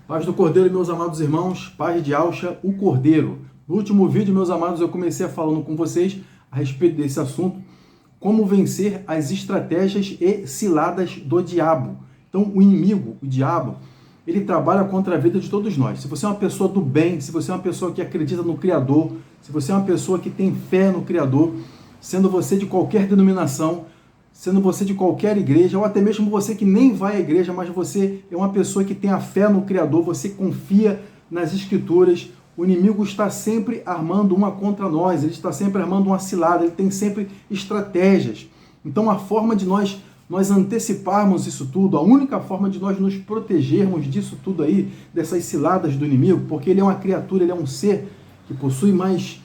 Paz do Cordeiro, meus amados irmãos, paz de Alcha, o Cordeiro. No último vídeo, meus amados, eu comecei falando com vocês a respeito desse assunto, como vencer as estratégias e ciladas do diabo. Então, o inimigo, o diabo, ele trabalha contra a vida de todos nós. Se você é uma pessoa do bem, se você é uma pessoa que acredita no Criador, se você é uma pessoa que tem fé no Criador, sendo você de qualquer denominação, sendo você de qualquer igreja, ou até mesmo você que nem vai à igreja, mas você é uma pessoa que tem a fé no Criador, você confia nas Escrituras, o inimigo está sempre armando uma contra nós, ele está sempre armando uma cilada, ele tem sempre estratégias. Então a forma de nós anteciparmos isso tudo, a única forma de nós nos protegermos disso tudo aí, dessas ciladas do inimigo, porque ele é uma criatura, ele é um ser que possui mais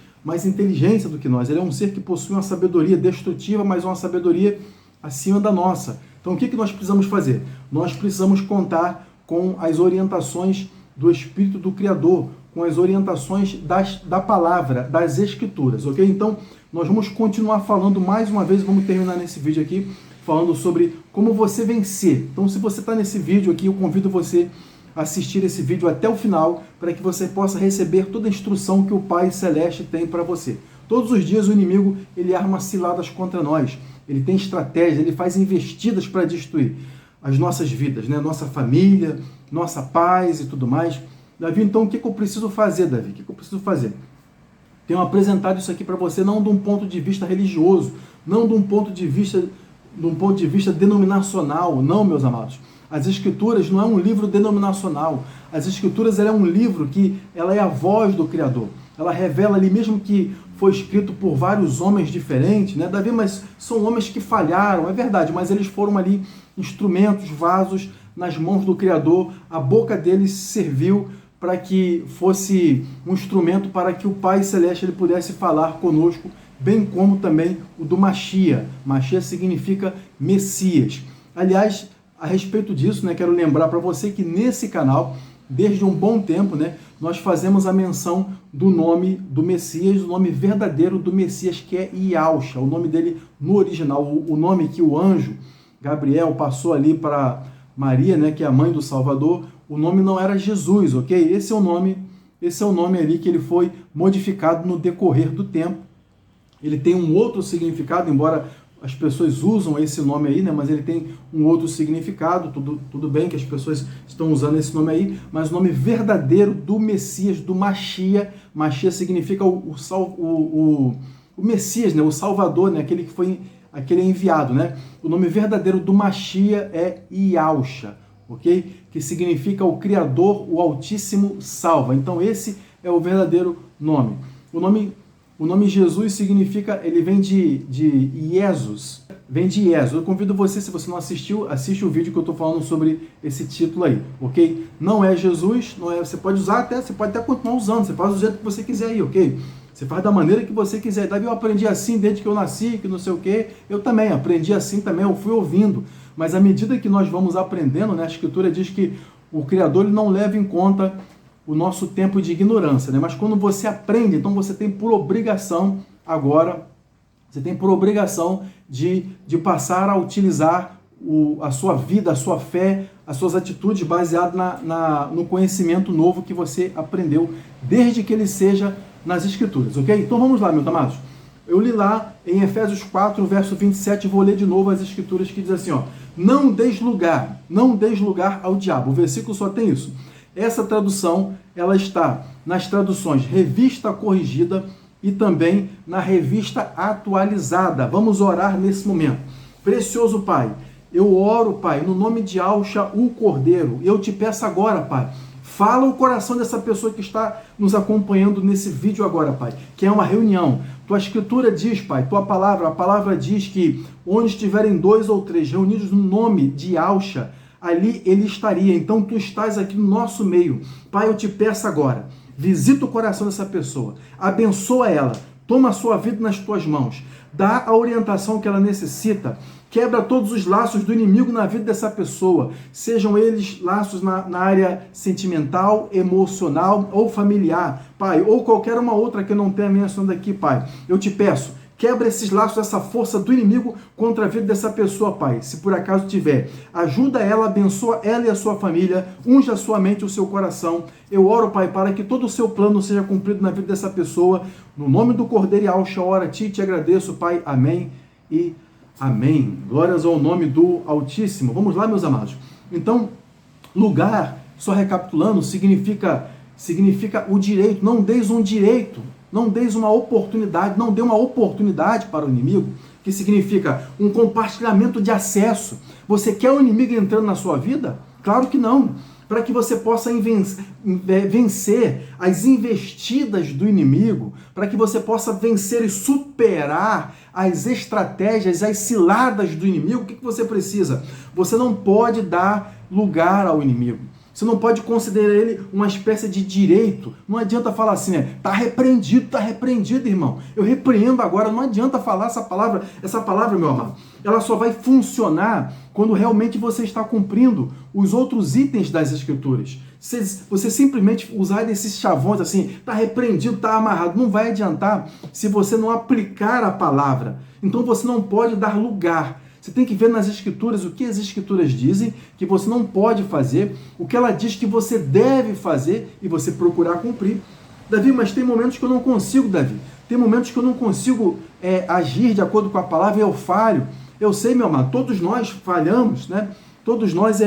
inteligência do que nós, ele é um ser que possui uma sabedoria destrutiva, mas uma sabedoria acima da nossa. Então o que nós precisamos fazer? Nós precisamos contar com as orientações do Espírito do Criador, com as orientações da palavra, das Escrituras, ok? Então nós vamos continuar falando mais uma vez, vamos terminar nesse vídeo aqui, falando sobre como você vencer. Então se você está nesse vídeo aqui, eu convido você a assistir esse vídeo até o final, para que você possa receber toda a instrução que o Pai Celeste tem para você. Todos os dias o inimigo, ele arma ciladas contra nós. Ele tem estratégia, ele faz investidas para destruir as nossas vidas, né? Nossa família, nossa paz e tudo mais. Davi, então o que eu preciso fazer, Davi? O que eu preciso fazer? Tenho apresentado isso aqui para você não de um ponto de vista religioso, não de um ponto de vista denominacional, não, meus amados. As Escrituras não é um livro denominacional. As Escrituras ela é um livro que ela é a voz do Criador. Ela revela ali, mesmo que foi escrito por vários homens diferentes, né, Davi, mas são homens que falharam, é verdade, mas eles foram ali instrumentos, vasos nas mãos do Criador, a boca deles serviu para que fosse um instrumento para que o Pai Celeste ele pudesse falar conosco, bem como também o do Machia. Machia significa Messias. Aliás, a respeito disso, né, quero lembrar para você que nesse canal, desde um bom tempo, né, nós fazemos a menção do nome do Messias, o nome verdadeiro do Messias, que é Yahusha, o nome dele no original, o nome que o anjo Gabriel passou ali para Maria, né, que é a mãe do Salvador, o nome não era Jesus, ok? Esse é o nome ali que ele foi modificado no decorrer do tempo. Ele tem um outro significado, embora as pessoas usam esse nome aí, né? Mas ele tem um outro significado, tudo bem que as pessoas estão usando esse nome aí, mas o nome verdadeiro do Messias, do Machia, Machia significa o Messias, né? O Salvador, né? Aquele enviado, né? O nome verdadeiro do Machia é Yahusha, ok? Que significa o Criador, o Altíssimo salva. Então esse é o verdadeiro nome. O nome Jesus significa, ele vem de Jesus, vem de Jesus. Eu convido você, se você não assistiu, assiste o vídeo que eu estou falando sobre esse título aí, ok? Não é Jesus, não é, você pode até continuar usando, você faz do jeito que você quiser aí, ok? Você faz da maneira que você quiser. Davi, eu aprendi assim desde que eu nasci, que não sei o quê. Eu também aprendi assim também, eu fui ouvindo. Mas à medida que nós vamos aprendendo, né, a Escritura diz que o Criador ele não leva em conta o nosso tempo de ignorância, né? Mas quando você aprende, então você tem por obrigação agora, você tem por obrigação de passar a utilizar a sua vida, a sua fé, as suas atitudes baseadas no conhecimento novo que você aprendeu, desde que ele seja nas Escrituras, ok? Então vamos lá, meus amados. Eu li lá em Efésios 4, verso 27, vou ler de novo as Escrituras que diz assim, ó, não deis lugar ao diabo. O versículo só tem isso. Essa tradução, ela está nas traduções Revista Corrigida e também na Revista Atualizada. Vamos orar nesse momento. Precioso Pai, eu oro, Pai, no nome de Yahusha, o Cordeiro. Eu te peço agora, Pai, fala o coração dessa pessoa que está nos acompanhando nesse vídeo agora, Pai, que é uma reunião. Tua Escritura diz, Pai, a palavra diz que onde estiverem 2 ou 3 reunidos no nome de Yahusha, ali ele estaria. Então tu estás aqui no nosso meio. Pai, eu te peço agora, visita o coração dessa pessoa, abençoa ela, toma a sua vida nas tuas mãos, dá a orientação que ela necessita, quebra todos os laços do inimigo na vida dessa pessoa, sejam eles laços na área sentimental, emocional ou familiar, Pai, ou qualquer uma outra que eu não tenha mencionado aqui, Pai. Eu te peço, Quebra esses laços, essa força do inimigo contra a vida dessa pessoa, Pai. Se por acaso tiver, ajuda ela, abençoa ela e a sua família, unge a sua mente e o seu coração. Eu oro, Pai, para que todo o seu plano seja cumprido na vida dessa pessoa. No nome do Cordeiro e Alxa, eu oro a Ti e te agradeço, Pai. Amém e amém. Glórias ao nome do Altíssimo. Vamos lá, meus amados. Então, lugar, só recapitulando, significa o direito. Não deis um direito. Não deis uma oportunidade, não dê uma oportunidade para o inimigo, que significa um compartilhamento de acesso. Você quer o inimigo entrando na sua vida? Claro que não. Para que você possa vencer as investidas do inimigo, para que você possa vencer e superar as estratégias, as ciladas do inimigo, o que você precisa? Você não pode dar lugar ao inimigo. Você não pode considerar ele uma espécie de direito. Não adianta falar assim, né? Tá repreendido, irmão. Eu repreendo agora. Não adianta falar essa palavra. Essa palavra, meu amado, ela só vai funcionar quando realmente você está cumprindo os outros itens das Escrituras. Você simplesmente usar esses chavões assim, tá repreendido, tá amarrado, não vai adiantar se você não aplicar a palavra. Então você não pode dar lugar. Você tem que ver nas Escrituras o que as Escrituras dizem que você não pode fazer, o que ela diz que você deve fazer e você procurar cumprir. Davi, mas tem momentos que eu não consigo, Davi. Tem momentos que eu não consigo agir de acordo com a palavra e eu falho. Eu sei, meu amado, todos nós falhamos, né? Todos nós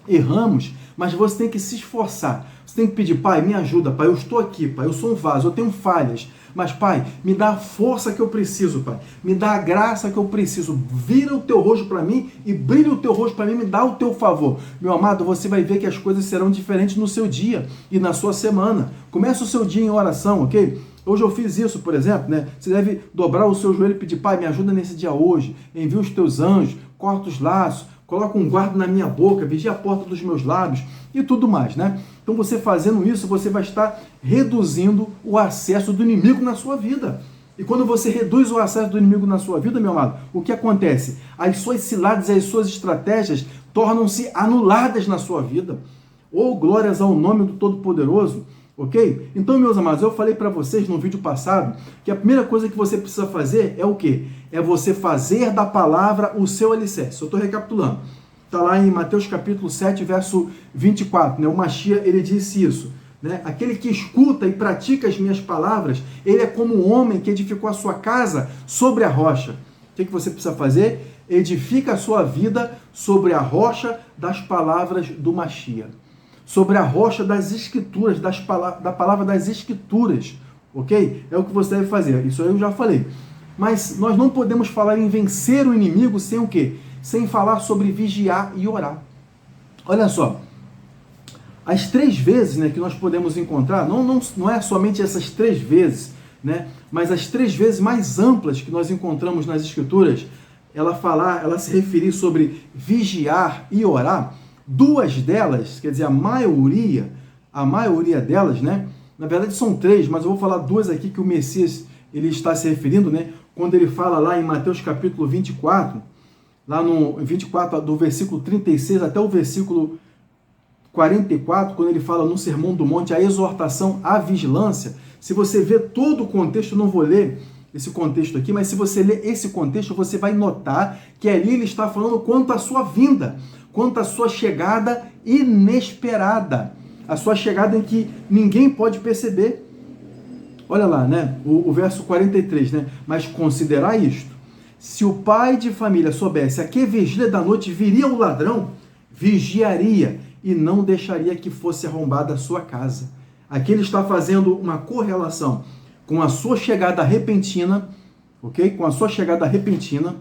erramos, mas você tem que se esforçar. Você tem que pedir, Pai, me ajuda, Pai, eu estou aqui, Pai, eu sou um vaso, eu tenho falhas. Mas, Pai, me dá a força que eu preciso, Pai. Me dá a graça que eu preciso. Vira o teu rosto para mim e brilha o teu rosto para mim, me dá o teu favor. Meu amado, você vai ver que as coisas serão diferentes no seu dia e na sua semana. Começa o seu dia em oração, ok? Hoje eu fiz isso, por exemplo, né? Você deve dobrar o seu joelho e pedir, Pai, me ajuda nesse dia hoje. Envia os teus anjos, corta os laços, coloca um guarda na minha boca, vigia a porta dos meus lábios e tudo mais, né? Então você fazendo isso, você vai estar reduzindo o acesso do inimigo na sua vida. E quando você reduz o acesso do inimigo na sua vida, meu amado, o que acontece? As suas ciladas, as suas estratégias tornam-se anuladas na sua vida. Ou glórias ao nome do Todo-Poderoso, ok? Então, meus amados, eu falei para vocês no vídeo passado que a primeira coisa que você precisa fazer é o quê? É você fazer da palavra o seu alicerce. Eu estou recapitulando. Está lá em Mateus capítulo 7, verso 24. Né? O Machia, ele disse isso. Né? Aquele que escuta e pratica as minhas palavras, ele é como um homem que edificou a sua casa sobre a rocha. O que você precisa fazer? Edifica a sua vida sobre a rocha das palavras do Machia. Sobre a rocha das Escrituras, da palavra das Escrituras. Ok? É o que você deve fazer. Isso aí eu já falei. Mas nós não podemos falar em vencer o inimigo sem o quê? Sem falar sobre vigiar e orar. Olha só, as 3 vezes, né, que nós podemos encontrar, não é somente essas 3 vezes, né, mas as 3 vezes mais amplas que nós encontramos nas Escrituras, ela se referir sobre vigiar e orar. 2 delas, quer dizer, a maioria delas, né, na verdade são 3, mas eu vou falar 2 aqui que o Messias ele está se referindo, né, quando ele fala lá em Mateus capítulo 24, lá no 24, do versículo 36 até o versículo 44, quando ele fala no Sermão do Monte, a exortação à vigilância. Se você ver todo o contexto, eu não vou ler esse contexto aqui, mas se você ler esse contexto, você vai notar que ali ele está falando quanto à sua vinda, quanto à sua chegada inesperada, a sua chegada em que ninguém pode perceber. Olha lá, né? O verso 43, né? Mas considerai isto. Se o pai de família soubesse a que vigília da noite viria o ladrão, vigiaria e não deixaria que fosse arrombada a sua casa. Aqui ele está fazendo uma correlação com a sua chegada repentina, ok? Com a sua chegada repentina,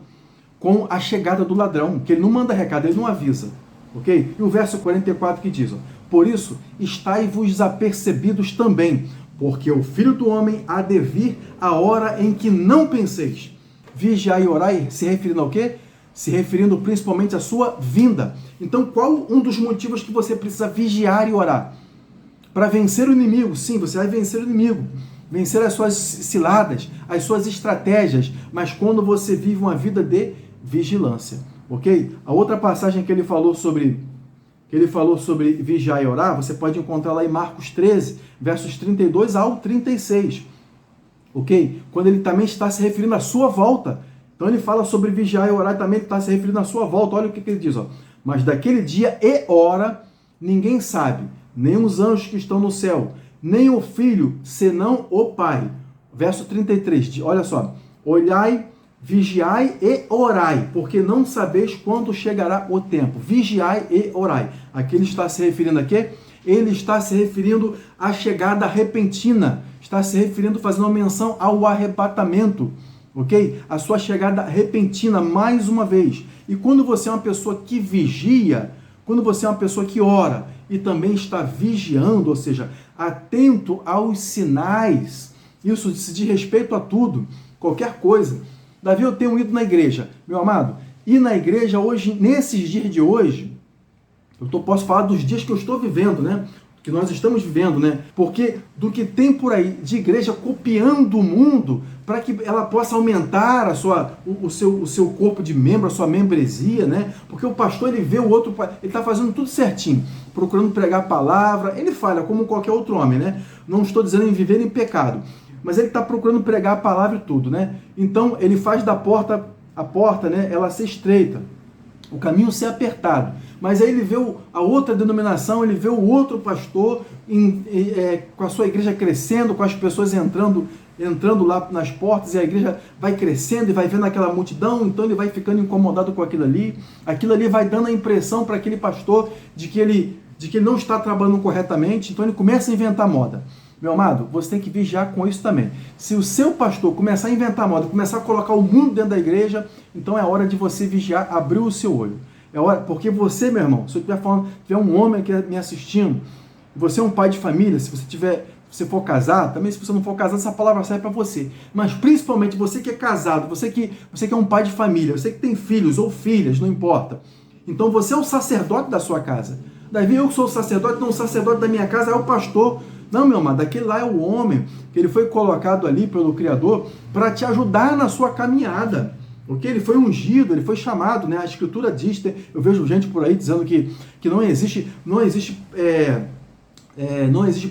com a chegada do ladrão, que ele não manda recado, ele não avisa, ok? E o verso 44 que diz, ó, por isso, estai-vos apercebidos também, porque o Filho do Homem há de vir a hora em que não penseis. Vigiar e orar, se referindo ao quê? Se referindo principalmente à sua vinda. Então, qual um dos motivos que você precisa vigiar e orar? Para vencer o inimigo. Sim, você vai vencer o inimigo. Vencer as suas ciladas, as suas estratégias. Mas quando você vive uma vida de vigilância. Ok? A outra passagem que ele falou sobre vigiar e orar, você pode encontrar lá em Marcos 13, versos 32 ao 36. ok? Quando ele também está se referindo à sua volta. Então ele fala sobre vigiar e orar, também ele está se referindo à sua volta. Olha o que ele diz, ó. Mas daquele dia e hora ninguém sabe, nem os anjos que estão no céu, nem o Filho, senão o Pai. Verso 33, olha só. Olhai, vigiai e orai, porque não sabeis quando chegará o tempo. Vigiai e orai. Aqui ele está se referindo a quê? Ele está se referindo à chegada repentina. Está se referindo, fazendo uma menção ao arrebatamento. Ok? A sua chegada repentina, mais uma vez. E quando você é uma pessoa que vigia, quando você é uma pessoa que ora e também está vigiando, ou seja, atento aos sinais, isso se diz respeito a tudo, qualquer coisa. Davi, eu tenho ido na igreja, meu amado, ir na igreja hoje, nesses dias de hoje, posso falar dos dias que eu estou vivendo, né? Que nós estamos vivendo, né? Porque do que tem por aí de igreja copiando o mundo para que ela possa aumentar o seu corpo de membro, a sua membresia, né? Porque o pastor, ele vê o outro, ele está fazendo tudo certinho, procurando pregar a palavra, ele falha como qualquer outro homem, né? Não estou dizendo em viver em pecado, mas ele está procurando pregar a palavra e tudo, né? Então, ele faz da porta, a porta, né? Ela ser estreita, o caminho ser apertado. Mas aí ele vê a outra denominação, ele vê o outro pastor com a sua igreja crescendo, com as pessoas entrando lá nas portas, e a igreja vai crescendo e vai vendo aquela multidão, então ele vai ficando incomodado com aquilo ali vai dando a impressão para aquele pastor de que ele não está trabalhando corretamente, então ele começa a inventar moda. Meu amado, você tem que vigiar com isso também. Se o seu pastor começar a inventar moda, começar a colocar o mundo dentro da igreja, então é hora de você vigiar, abrir o seu olho. É hora, porque você, meu irmão, se eu estiver falando, tiver um homem aqui me assistindo, você é um pai de família, se você for casado, também se você não for casado, essa palavra serve para você. Mas principalmente você que é casado, você que é um pai de família, você que tem filhos ou filhas, não importa. Então você é o sacerdote da sua casa. Davi, eu sou o sacerdote, não o sacerdote da minha casa é o pastor. Não, meu amado, aquele lá é o homem, que ele foi colocado ali pelo Criador para te ajudar na sua caminhada. Porque ele foi ungido, ele foi chamado, né? A Escritura diz, eu vejo gente por aí dizendo que não existe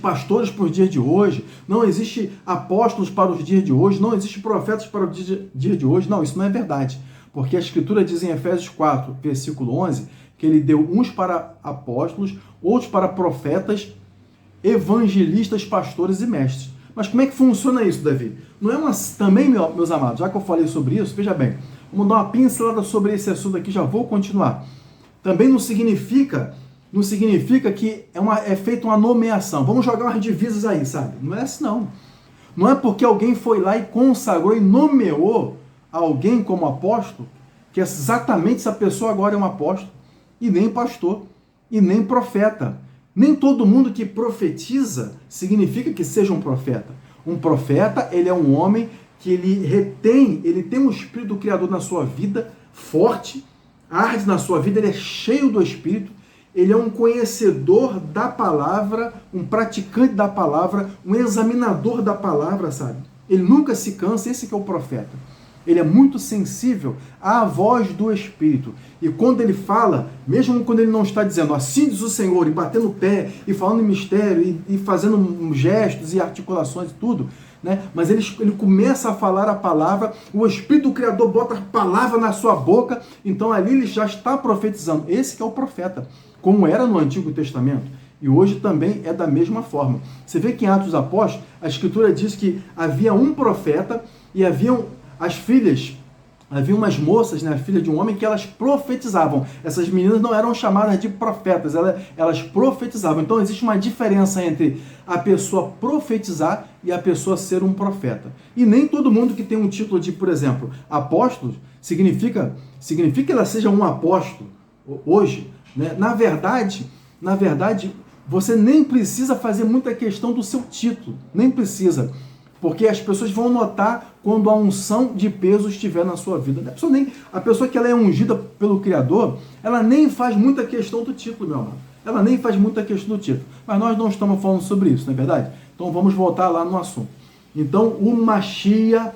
pastores para os dias de hoje, não existe apóstolos para os dias de hoje, não existe profetas para os dias de hoje. Não, isso não é verdade. Porque a Escritura diz em Efésios 4, versículo 11, que ele deu uns para apóstolos, outros para profetas, evangelistas, pastores e mestres. Mas como é que funciona isso, Davi? Não é também, meus amados, já que eu falei sobre isso, veja bem, vamos dar uma pincelada sobre esse assunto aqui, já vou continuar. Também não significa que é feita uma nomeação. Vamos jogar umas divisas aí, sabe? Não é assim, não. Não é porque alguém foi lá e consagrou e nomeou alguém como apóstolo, que exatamente essa pessoa agora é um apóstolo, e nem pastor, e nem profeta. Nem todo mundo que profetiza significa que seja um profeta. Um profeta, ele é um homem que ele tem um Espírito do Criador na sua vida, forte, arde na sua vida, ele é cheio do Espírito, ele é um conhecedor da palavra, um praticante da palavra, um examinador da palavra, sabe? Ele nunca se cansa, esse que é o profeta. Ele é muito sensível à voz do Espírito. E quando ele fala, mesmo quando ele não está dizendo assim diz o Senhor, e batendo o pé, e falando em mistério, e fazendo gestos e articulações e tudo, né? Mas ele começa a falar a palavra, o Espírito do Criador bota a palavra na sua boca, então ali ele já está profetizando. Esse que é o profeta, como era no Antigo Testamento. E hoje também é da mesma forma. Você vê que em Atos dos Apóstolos, a Escritura diz que havia um profeta e havia umas moças, né, filhas de um homem, que elas profetizavam. Essas meninas não eram chamadas de profetas, elas profetizavam. Então existe uma diferença entre a pessoa profetizar e a pessoa ser um profeta. E nem todo mundo que tem um título de, por exemplo, apóstolo, significa que ela seja um apóstolo hoje, né? Na verdade, você nem precisa fazer muita questão do seu título, nem precisa. Porque as pessoas vão notar quando a unção de peso estiver na sua vida. A pessoa que ela é ungida pelo Criador, ela nem faz muita questão do título, meu amado. Ela nem faz muita questão do título. Mas nós não estamos falando sobre isso, não é verdade? Então vamos voltar lá no assunto. Então o Mashiach,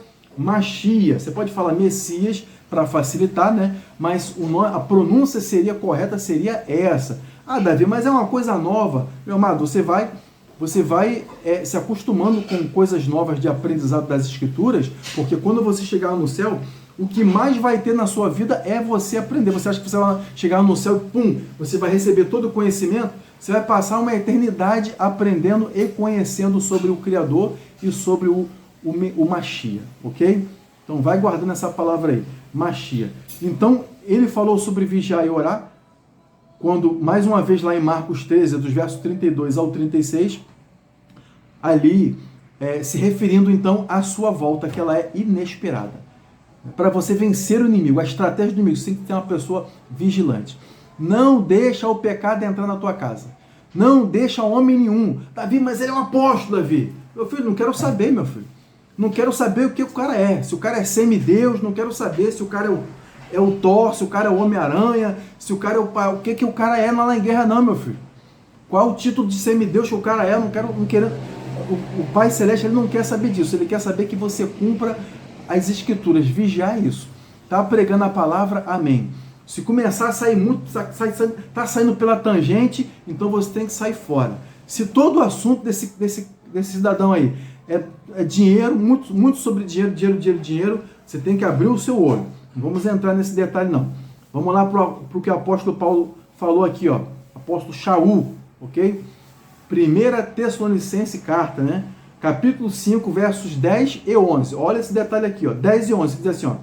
você pode falar Messias para facilitar, né? Mas a pronúncia correta seria essa. Ah, Davi, mas é uma coisa nova. Meu amado, você vai você vai se acostumando com coisas novas de aprendizado das Escrituras, porque quando você chegar no céu, o que mais vai ter na sua vida é você aprender. Você acha que você vai chegar no céu e pum, você vai receber todo o conhecimento? Você vai passar uma eternidade aprendendo e conhecendo sobre o Criador e sobre o Mashiach, ok? Então vai guardando essa palavra aí, Mashiach. Então ele falou sobre vigiar e orar, quando, mais uma vez lá em Marcos 13, dos versos 32 ao 36, ali se referindo então à sua volta, que ela é inesperada. Para você vencer o inimigo, a estratégia do inimigo, você tem que ter uma pessoa vigilante. Não deixa o pecado entrar na tua casa. Não deixa homem nenhum. Davi, mas ele é um apóstolo, Davi. Meu filho, não quero saber, meu filho. Não quero saber o que o cara é. Se o cara é semideus, não quero saber se o cara é o Thor, se o cara é o Homem-Aranha, se o cara é o que o cara é lá na guerra, não, meu filho. Qual o título de semideus que o cara é? Não quero. O Pai Celeste, ele não quer saber disso. Ele quer saber que você cumpra as Escrituras, vigiar isso. Tá pregando a palavra, amém. Se começar a sair muito, tá saindo pela tangente, então você tem que sair fora. Se todo o assunto desse cidadão aí é dinheiro, muito sobre dinheiro, você tem que abrir o seu olho. Não vamos entrar nesse detalhe, não. Vamos lá para o que o apóstolo Paulo falou aqui, ó. Apóstolo Shaul, ok? 1 Tessalonicense carta, né? Capítulo 5, versos 10 e 11. Olha esse detalhe aqui, ó, 10 e 11, diz assim, ó,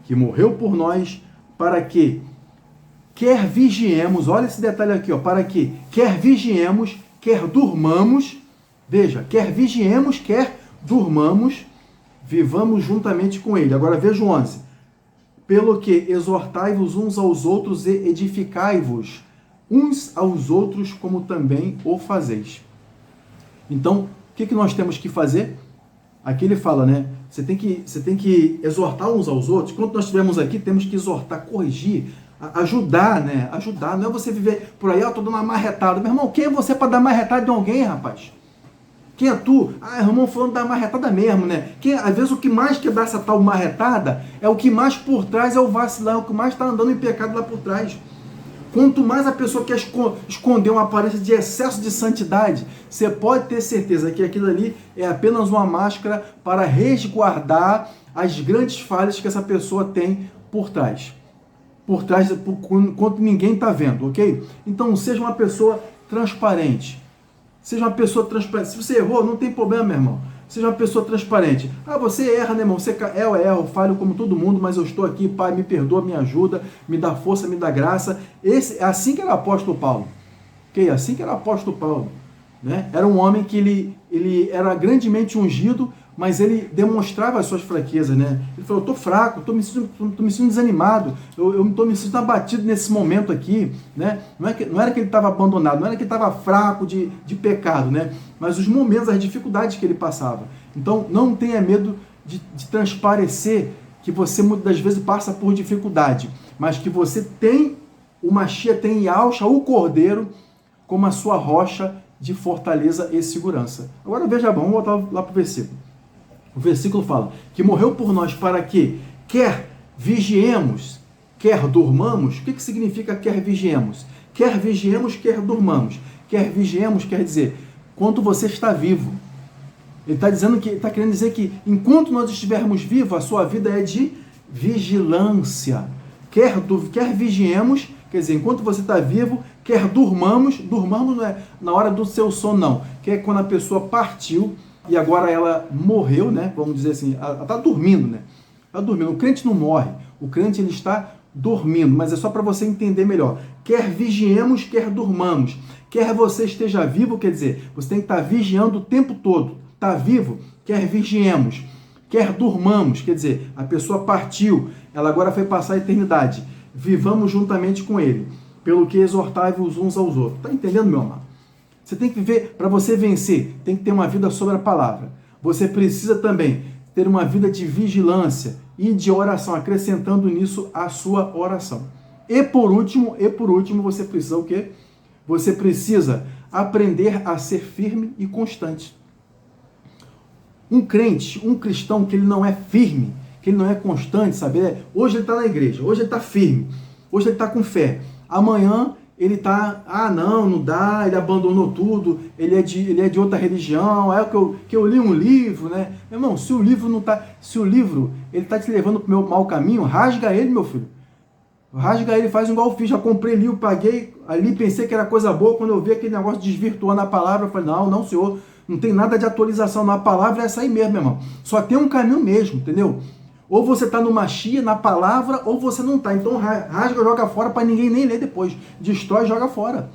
que morreu por nós para que, quer vigiemos, olha esse detalhe aqui, ó, para que, quer vigiemos, quer durmamos, veja, quer vigiemos, quer durmamos, vivamos juntamente com ele. Agora veja o 11. Pelo que exortai-vos uns aos outros e edificai-vos uns aos outros, como também o fazeis. Então, o que nós temos que fazer? Aqui ele fala, né? Você tem que exortar uns aos outros. Quando nós estivermos aqui, temos que exortar, corrigir, ajudar, né? Ajudar. Não é você viver por aí, eu estou dando uma marretada. Meu irmão, quem é você para dar marretada de alguém, rapaz? Quem é tu? Ah, irmão, falando da marretada mesmo, né? Às vezes o que mais que dá essa tal marretada é o que mais por trás é o vacilar, é o que mais está andando em pecado lá por trás. Quanto mais a pessoa quer esconder uma aparência de excesso de santidade, você pode ter certeza que aquilo ali é apenas uma máscara para resguardar as grandes falhas que essa pessoa tem por trás. Enquanto ninguém está vendo, ok? Então, seja uma pessoa transparente. Seja uma pessoa transparente. Se você errou, não tem problema, meu irmão. Seja uma pessoa transparente. Ah, você erra, né, irmão? Eu erro, falho como todo mundo, mas eu estou aqui, Pai, me perdoa, me ajuda, me dá força, me dá graça. É assim que era o apóstolo Paulo. Ok? Assim que era o apóstolo Paulo. Né? Era um homem que ele era grandemente ungido, mas ele demonstrava as suas fraquezas, né? Ele falou, eu estou fraco, estou me sentindo desanimado, eu estou me sentindo abatido nesse momento aqui, né? Não era que ele estava abandonado, não era que ele estava fraco de pecado, né? Mas os momentos, as dificuldades que ele passava. Então, não tenha medo de transparecer que você muitas das vezes passa por dificuldade, mas que você tem, o Mashiach tem Yahshua, o Cordeiro, como a sua rocha de fortaleza e segurança. Agora veja, vamos voltar lá para o versículo. O versículo fala que morreu por nós para que, quer vigiemos, quer durmamos. O que significa quer vigiemos? Quer vigiemos, quer durmamos. Quer vigiemos quer dizer, enquanto você está vivo. Ele está querendo dizer que enquanto nós estivermos vivos, a sua vida é de vigilância. Quer vigiemos, quer dizer, enquanto você está vivo, quer durmamos não é na hora do seu sono, não. Que é quando a pessoa partiu e agora ela morreu, né? Vamos dizer assim, ela está dormindo, né? Está dormindo. O crente não morre, o crente ele está dormindo, mas é só para você entender melhor. Quer vigiemos, quer durmamos. Quer você esteja vivo, quer dizer, você tem que estar vigiando o tempo todo. Está vivo? Quer vigiemos. Quer durmamos, quer dizer, a pessoa partiu, ela agora foi passar a eternidade. Vivamos juntamente com ele, pelo que exortai-vos uns aos outros. Está entendendo, meu amado? Você tem que viver, para você vencer, tem que ter uma vida sobre a palavra. Você precisa também ter uma vida de vigilância e de oração, acrescentando nisso a sua oração. E por último, você precisa o quê? Você precisa aprender a ser firme e constante. Um crente, um cristão que ele não é firme, que ele não é constante, sabe? Hoje ele está na igreja, hoje ele está firme, hoje ele está com fé. Amanhã ele tá, não dá, ele abandonou tudo, ele é de outra religião, é que eu li um livro, né? Meu irmão, se o livro ele tá te levando pro meu mau caminho, rasga ele, meu filho. Rasga ele, faz igual eu fiz, já comprei livro, paguei, ali pensei que era coisa boa, quando eu vi aquele negócio desvirtuando a palavra, eu falei, não, senhor, não tem nada de atualização, na palavra é essa aí mesmo, meu irmão. Só tem um caminho mesmo, entendeu? Ou você está numa chia, na palavra, ou você não está. Então rasga, joga fora para ninguém nem ler depois. Destrói, joga fora.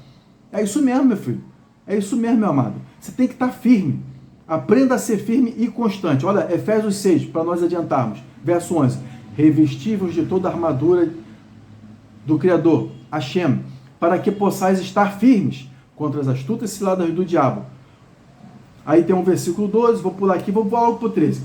É isso mesmo, meu filho. É isso mesmo, meu amado. Você tem que estar firme. Aprenda a ser firme e constante. Olha, Efésios 6, para nós adiantarmos. Verso 11. Revestivos de toda a armadura do Criador, Hashem, para que possais estar firmes contra as astutas ciladas do diabo. Aí tem um versículo 12, vou pular aqui, vou logo para o 13.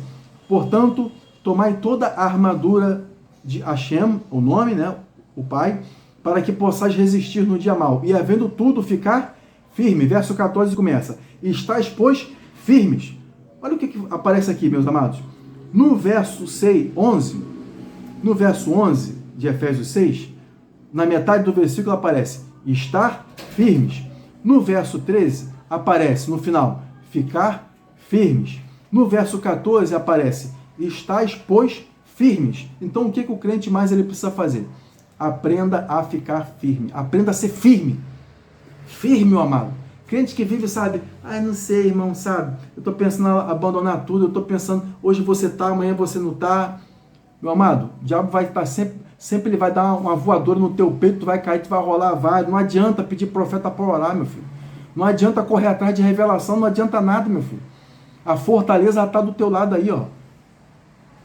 Portanto, tomai toda a armadura de Hashem, o nome, né, o Pai, para que possais resistir no dia mau. E havendo tudo, ficar firme. Verso 14 começa. E estáis, pois, firmes. Olha o que aparece aqui, meus amados. No verso 11 de Efésios 6, na metade do versículo aparece estar firmes. No verso 13, aparece, no final, ficar firmes. No verso 14 aparece, estáis, pois, firmes. Então, o que o crente mais ele precisa fazer? Aprenda a ficar firme. Aprenda a ser firme. Firme, meu amado. Crente que vive, sabe? Não sei, irmão, sabe? Eu estou pensando em abandonar tudo. Eu estou pensando, hoje você está, amanhã você não está. Meu amado, o diabo vai estar sempre ele vai dar uma voadora no teu peito, tu vai cair, tu vai rolar, vai. Não adianta pedir profeta para orar, meu filho. Não adianta correr atrás de revelação, não adianta nada, meu filho. A fortaleza está do teu lado aí, ó.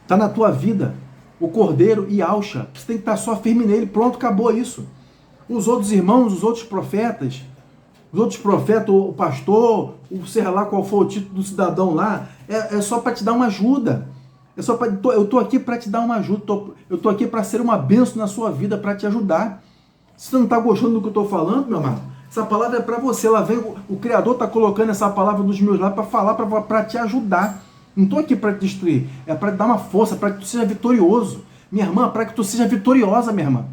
Está na tua vida. O cordeiro e alcha. Você tem que estar só firme nele. Pronto, acabou isso. Os outros irmãos, os outros profetas, o pastor, o sei lá qual for o título do cidadão lá, é só para te dar uma ajuda. Eu estou aqui para te dar uma ajuda. Eu estou aqui para ser uma bênção na sua vida, para te ajudar. Se você não está gostando do que eu estou falando, meu amado, essa palavra é para você. Ela vem, o Criador está colocando essa palavra nos meus lábios para falar, para te ajudar. Não estou aqui para te destruir. É para te dar uma força, para que tu seja vitorioso. Minha irmã, para que tu seja vitoriosa, minha irmã.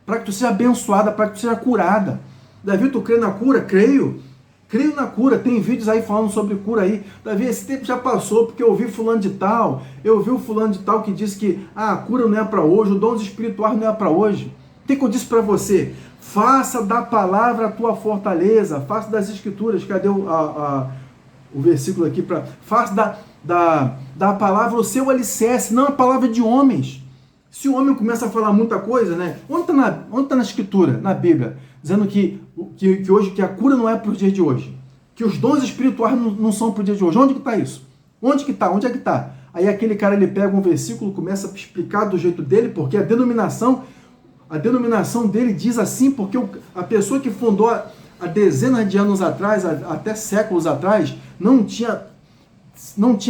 Para que tu seja abençoada, para que tu seja curada. Davi, tu crê na cura? Creio. Creio na cura. Tem vídeos aí falando sobre cura aí. Davi, esse tempo já passou, porque eu ouvi fulano de tal. Eu ouvi o fulano de tal que disse que a cura não é para hoje, o dons espirituais não é para hoje. O que eu disse para você? Faça da palavra a tua fortaleza. Faça das escrituras. Cadê o versículo aqui? Faça da palavra o seu alicerce, não a palavra de homens. Se o homem começa a falar muita coisa, né? Onde está na escritura, na Bíblia, dizendo que hoje que a cura não é para os dias de hoje, que os dons espirituais não são para o dia de hoje? Onde que está isso? Onde que está? Onde é que está? Aí aquele cara ele pega um versículo, começa a explicar do jeito dele, porque a denominação dele diz assim, porque a pessoa que fundou há dezenas de anos atrás, até séculos atrás, não tinha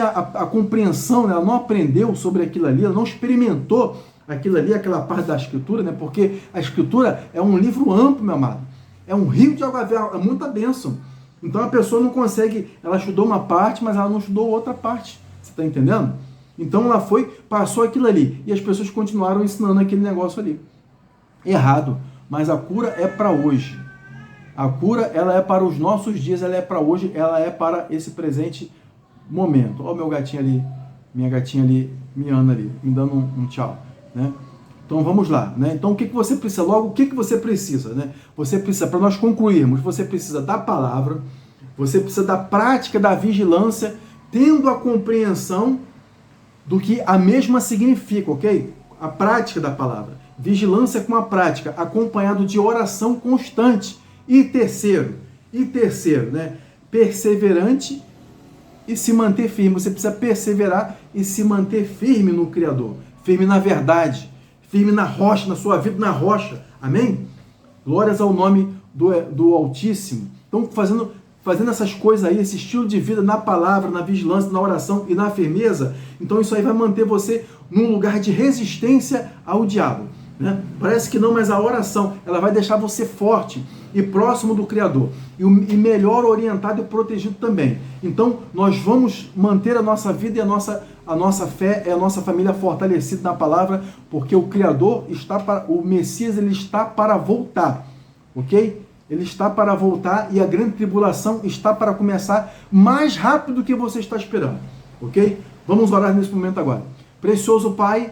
a compreensão, né? Ela não aprendeu sobre aquilo ali, ela não experimentou aquilo ali, aquela parte da escritura, né? Porque a escritura é um livro amplo, meu amado. É um rio de água viva, é muita bênção. Então a pessoa não consegue, ela estudou uma parte, mas ela não estudou outra parte. Você está entendendo? Então ela passou aquilo ali, e as pessoas continuaram ensinando aquele negócio ali. Errado, mas a cura é para hoje. A cura, ela é para os nossos dias, ela é para hoje, ela é para esse presente momento. Olha o meu gatinho ali, minha gatinha ali, miando ali, me dando um tchau, né? Então vamos lá, né? Então o que você precisa? Logo, o que você precisa, né? Você precisa, para nós concluirmos, você precisa da palavra, você precisa da prática da vigilância, tendo a compreensão do que a mesma significa, ok? A prática da palavra. Vigilância com a prática, acompanhado de oração constante. E terceiro, né? Perseverante e se manter firme. Você precisa perseverar e se manter firme no Criador. Firme na verdade. Firme na rocha, na sua vida, na rocha. Amém? Glórias ao nome do Altíssimo. Então, fazendo essas coisas aí, esse estilo de vida na palavra, na vigilância, na oração e na firmeza, então isso aí vai manter você num lugar de resistência ao diabo, né? Parece que não, mas a oração, ela vai deixar você forte e próximo do Criador, e melhor orientado e protegido também. Então, nós vamos manter a nossa vida e a nossa fé, a nossa família fortalecida na palavra, porque o Criador o Messias, ele está para voltar, ok? Ele está para voltar e a grande tribulação está para começar mais rápido do que você está esperando, ok? Vamos orar nesse momento agora. Precioso Pai,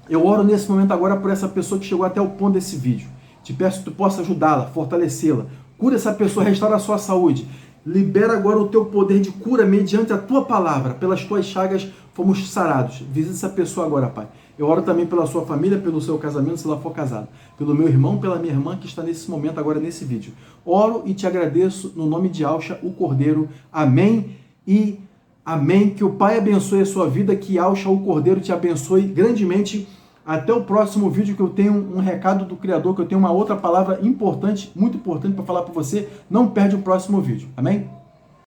eu oro nesse momento agora por essa pessoa que chegou até o ponto desse vídeo. Te peço que tu possa ajudá-la, fortalecê-la. Cura essa pessoa, restaura a sua saúde. Libera agora o teu poder de cura mediante a tua palavra. Pelas tuas chagas fomos sarados. Visita essa pessoa agora, Pai. Eu oro também pela sua família, pelo seu casamento, se ela for casada. Pelo meu irmão, pela minha irmã que está nesse momento agora nesse vídeo. Oro e te agradeço no nome de Ausha, o Cordeiro. Amém e amém. Que o Pai abençoe a sua vida, que Ausha, o Cordeiro, te abençoe grandemente. Até o próximo vídeo, que eu tenho um recado do Criador, que eu tenho uma outra palavra importante, muito importante para falar para você. Não perde o próximo vídeo. Amém?